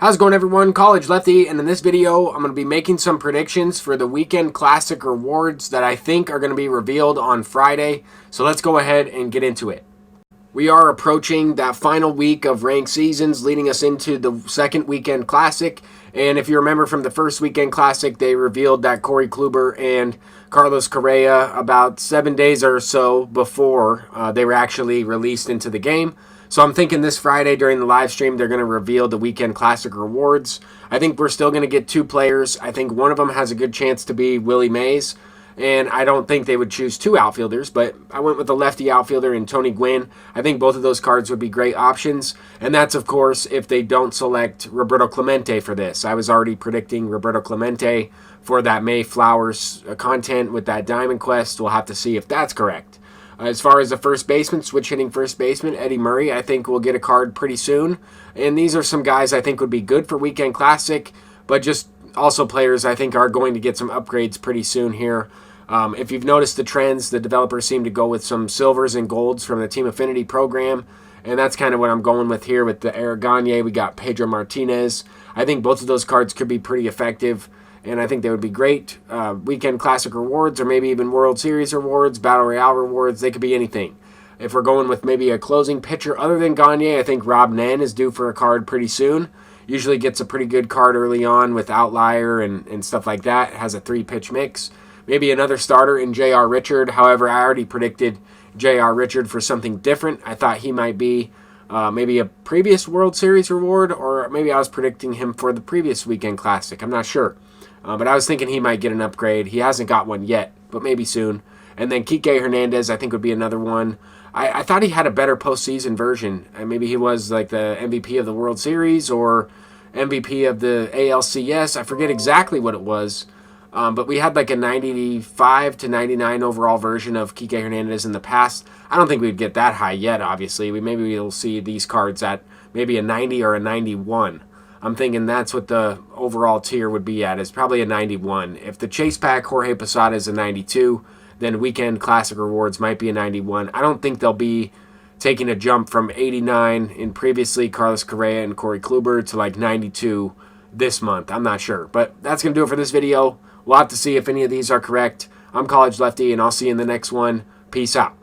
How's it going, everyone? College Lefty, and in this video I'm going to be making some predictions for the Weekend Classic rewards that I think are going to be revealed on Friday. So let's go ahead and get into it. We are approaching that final week of ranked seasons, leading us into the second Weekend Classic. And if you remember from the first Weekend Classic, they revealed that Corey Kluber and Carlos Correa about 7 days or so before they were actually released into the game. So I'm thinking this Friday during the live stream, they're going to reveal the Weekend Classic rewards. I think we're still going to get two players. I think one of them has a good chance to be Willie Mays. And I don't think they would choose two outfielders, but I went with the lefty outfielder and Tony Gwynn. I think both of those cards would be great options. And that's, of course, if they don't select Roberto Clemente for this. I was already predicting Roberto Clemente for that May Flowers content with that Diamond Quest. We'll have to see if that's correct. As far as the first baseman, switch hitting first baseman, Eddie Murray, I think will get a card pretty soon. And these are some guys I think would be good for Weekend Classic, but just also players I think are going to get some upgrades pretty soon here. If you've noticed the trends, the developers seem to go with some silvers and golds from the Team Affinity program, and that's kind of what I'm going with here with the Eric Gagne. We got Pedro Martinez. I think both of those cards could be pretty effective, and I think they would be great Weekend Classic rewards, or maybe even World Series rewards, Battle Royale rewards. They could be anything. If we're going with maybe a closing pitcher other than Gagne, I think Rob Nen is due for a card pretty soon. Usually gets a pretty good card early on with Outlier and stuff like that. Has a 3-pitch mix. Maybe another starter in J.R. Richard. However, I already predicted J.R. Richard for something different. I thought he might be maybe a previous World Series reward, or maybe I was predicting him for the previous Weekend Classic. I'm not sure. But I was thinking he might get an upgrade. He hasn't got one yet, but maybe soon. And then Kike Hernandez, I think, would be another one. I thought he had a better postseason version. Maybe he was like the MVP of the World Series or MVP of the ALCS. I forget exactly what it was. But we had like a 95 to 99 overall version of Kike Hernandez in the past. I don't think we'd get that high yet, obviously. Maybe we'll see these cards at maybe a 90 or a 91. I'm thinking that's what the overall tier would be at, is probably a 91. If the Chase Pack Jorge Posada is a 92, then Weekend Classic rewards might be a 91. I don't think they'll be taking a jump from 89 in previously Carlos Correa and Corey Kluber to like 92 this month. I'm not sure. But that's going to do it for this video. We'll have to see if any of these are correct. I'm College Lefty, and I'll see you in the next one. Peace out.